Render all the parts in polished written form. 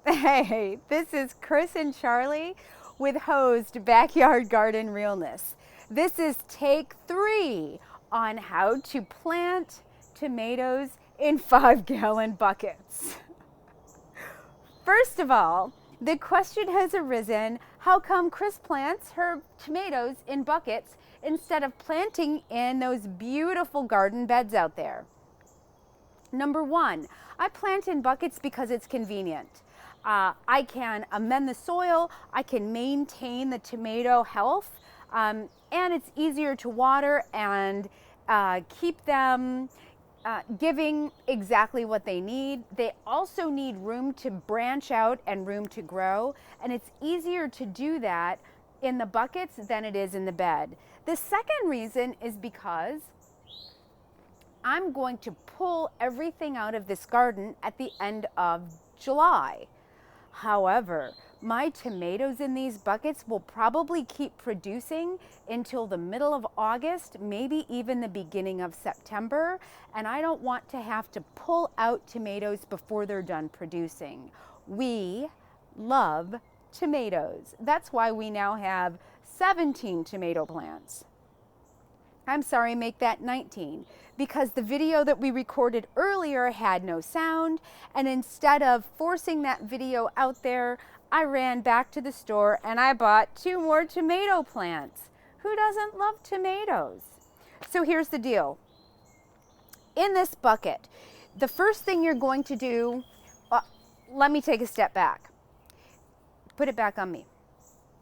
Hey, this is Chris and Charlie with Hosed Backyard Garden Realness. This is take 3 on how to plant tomatoes in 5-gallon buckets. First of all, the question has arisen, how come Chris plants her tomatoes in buckets instead of planting in those beautiful garden beds out there? Number one, I plant in buckets because it's convenient. I can amend the soil, I can maintain the tomato health, and it's easier to water and keep them giving exactly what they need. They also need room to branch out and room to grow, and it's easier to do that in the buckets than it is in the bed. The second reason is because I'm going to pull everything out of this garden at the end of July. However, my tomatoes in these buckets will probably keep producing until the middle of August, maybe even the beginning of September, and I don't want to have to pull out tomatoes before they're done producing. We love tomatoes. That's why we now have 17 tomato plants. I'm sorry, make that 19, because the video that we recorded earlier had no sound, and instead of forcing that video out there, I ran back to the store and I bought 2 more tomato plants. Who doesn't love tomatoes? So here's the deal. In this bucket, the first thing you're going to do, let me take a step back. Put it back on me.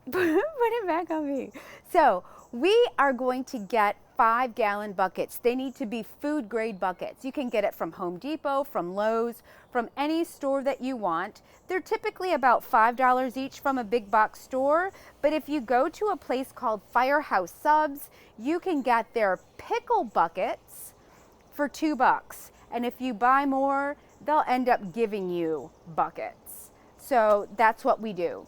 Put it back on me. So we are going to get 5-gallon buckets. They need to be food grade buckets. You can get it from Home Depot, from Lowe's, from any store that you want. They're typically about $5 each from a big box store, but if you go to a place called Firehouse Subs, you can get their pickle buckets for $2. And if you buy more, they'll end up giving you buckets. So that's what we do.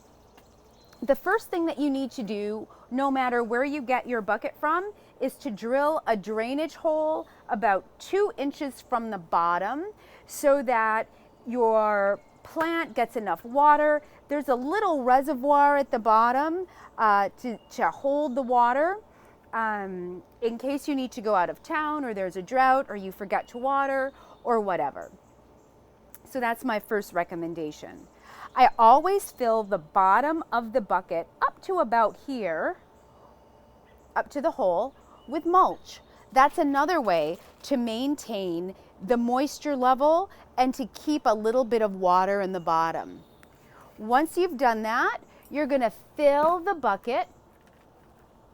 The first thing that you need to do, no matter where you get your bucket from, is to drill a drainage hole about 2 inches from the bottom so that your plant gets enough water. There's a little reservoir at the bottom to hold the water in case you need to go out of town or there's a drought or you forget to water or whatever. So that's my first recommendation. I always fill the bottom of the bucket up to about here, up to the hole, with mulch. That's another way to maintain the moisture level and to keep a little bit of water in the bottom. Once you've done that, you're going to fill the bucket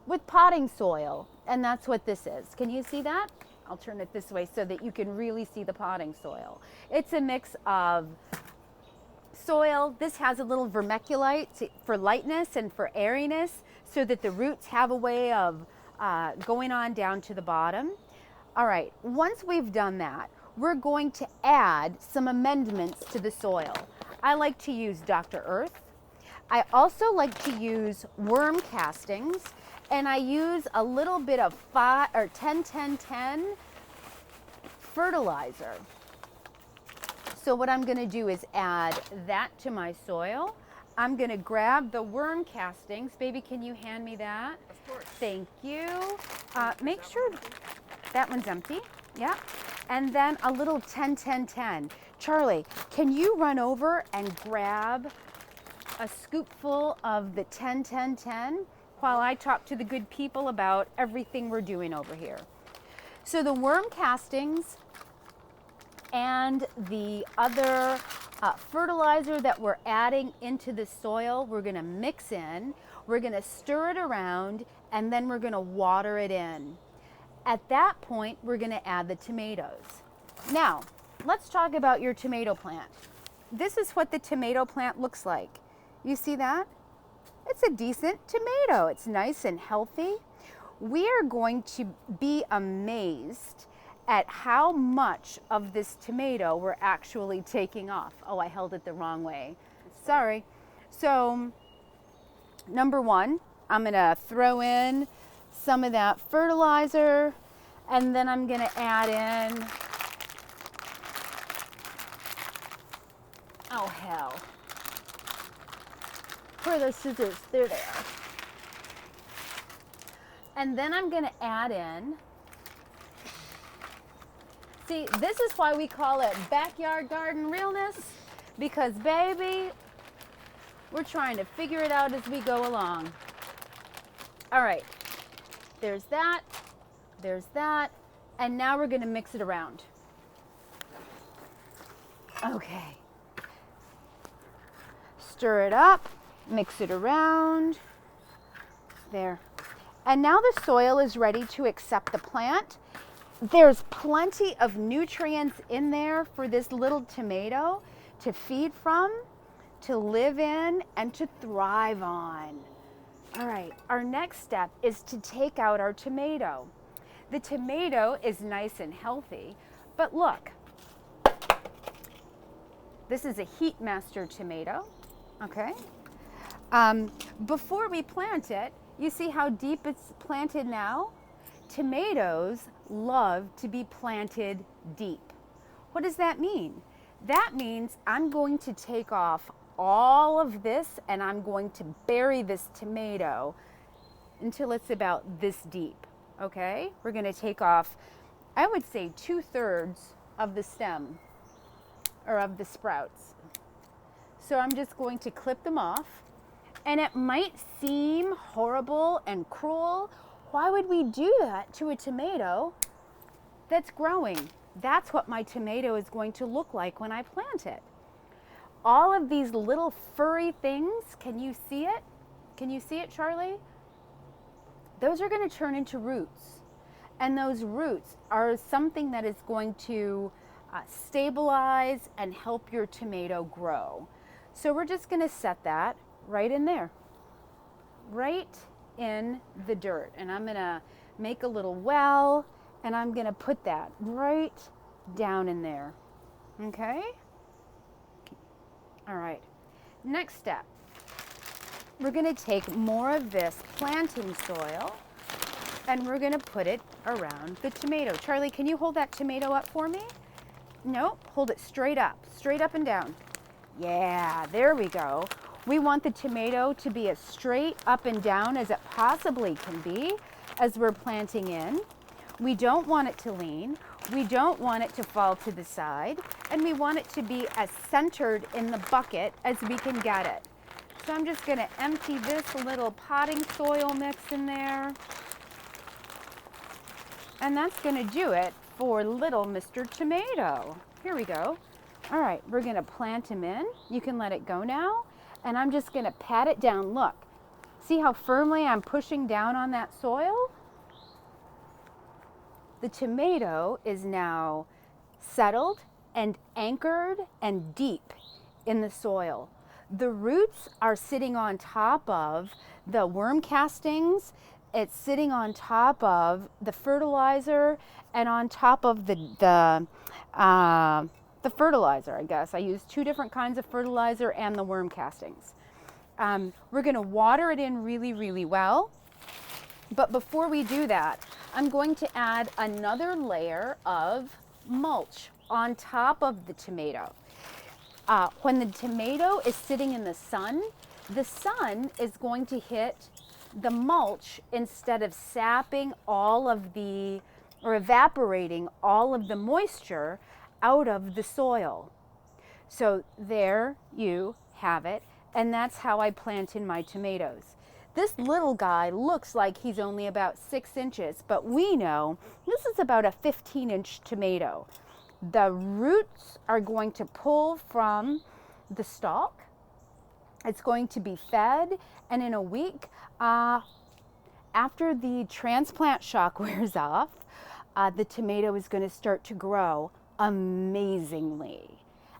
with potting soil, and that's what this is. Can you see that? I'll turn it this way so that you can really see the potting soil. It's a mix of soil. This has a little vermiculite for lightness and for airiness so that the roots have a way of going on down to the bottom. All right, once we've done that, we're going to add some amendments to the soil. I like to use Dr. Earth. I also like to use worm castings, and I use a little bit of 10-10-10 fertilizer. So what I'm going to do is add that to my soil. I'm going to grab the worm castings. Baby, can you hand me that? Of course. Thank you. Make sure that one's empty. Yeah. And then a little 10-10-10. Charlie, can you run over and grab a scoopful of the 10-10-10 while I talk to the good people about everything we're doing over here? So the worm castings and the other fertilizer that we're adding into the soil, we're going to mix in, we're going to stir it around, and then we're going to water it in. At that point, we're going to add the tomatoes. Now, let's talk about your tomato plant. This is what the tomato plant looks like. You see that? It's a decent tomato. It's nice and healthy. We are going to be amazed at how much of this tomato we're actually taking off. Oh, I held it the wrong way. Sorry. So, number one, I'm going to throw in some of that fertilizer, and then I'm going to add in, oh hell, Where are those scissors? There they are. And then I'm going to add in, see, this is why we call it backyard garden realness, because baby, we're trying to figure it out as we go along. All right, there's that, and now we're going to mix it around. Okay. Stir it up, mix it around. There. And now the soil is ready to accept the plant. There's plenty of nutrients in there for this little tomato to feed from, to live in, and to thrive on. All right, our next step is to take out our tomato. The tomato is nice and healthy, but look, this is a Heat Master tomato, okay? Before we plant it, you see how deep it's planted now? Tomatoes love to be planted deep. What does that mean? That means I'm going to take off all of this and I'm going to bury this tomato until it's about this deep, okay? We're gonna take off, I would say 2/3 of the stem or of the sprouts. So I'm just going to clip them off, and it might seem horrible and cruel. Why would we do that to a tomato that's growing? That's what my tomato is going to look like when I plant it. All of these little furry things, can you see it? Can you see it, Charlie? Those are going to turn into roots. And those roots are something that is going to stabilize and help your tomato grow. So we're just going to set that right in there, right in the dirt. And I'm going to make a little well, and I'm going to put that right down in there. Okay? All right. Next step. We're going to take more of this planting soil and we're going to put it around the tomato. Charlie, can you hold that tomato up for me? No, hold it straight up and down. Yeah, there we go. We want the tomato to be as straight up and down as it possibly can be as we're planting in. We don't want it to lean. We don't want it to fall to the side. And we want it to be as centered in the bucket as we can get it. So I'm just going to empty this little potting soil mix in there. And that's going to do it for little Mr. Tomato. Here we go. All right, we're going to plant him in. You can let it go now. And I'm just going to pat it down. Look, see how firmly I'm pushing down on that soil? The tomato is now settled and anchored and deep in the soil. The roots are sitting on top of the worm castings. It's sitting on top of the fertilizer and on top of the fertilizer, I guess. I use 2 different kinds of fertilizer and the worm castings. We're going to water it in really, really well. But before we do that, I'm going to add another layer of mulch on top of the tomato. When the tomato is sitting in the sun is going to hit the mulch instead of sapping all of the, or evaporating all of the moisture out of the soil. So there you have it, and that's how I plant in my tomatoes. This little guy looks like he's only about 6 inches, but we know this is about a 15-inch tomato. The roots are going to pull from the stalk. It's going to be fed, and in a week, after the transplant shock wears off, the tomato is going to start to grow amazingly.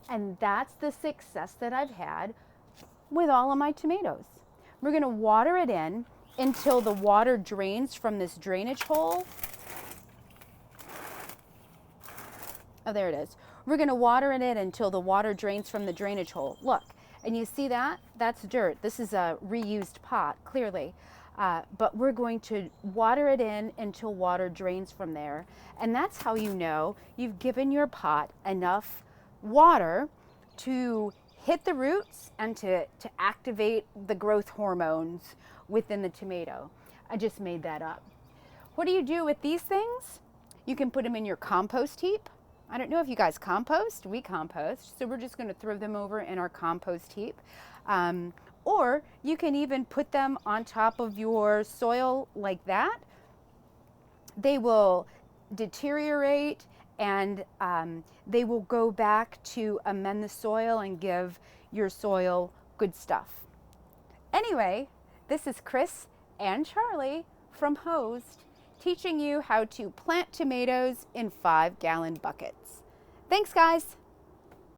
And that's the success that I've had with all of my tomatoes. We're going to water it in until the water drains from this drainage hole. Oh, there it is. We're going to water it in until the water drains from the drainage hole. Look, and you see that? That's dirt. This is a reused pot, clearly. But we're going to water it in until water drains from there. And that's how you know you've given your pot enough water to hit the roots and to activate the growth hormones within the tomato. I just made that up. What do you do with these things? You can put them in your compost heap. I don't know if you guys compost. We compost, so we're just going to throw them over in our compost heap. Or you can even put them on top of your soil like that. They will deteriorate and they will go back to amend the soil and give your soil good stuff. Anyway, this is Chris and Charlie from Hosed, teaching you how to plant tomatoes in 5-gallon buckets. Thanks, guys.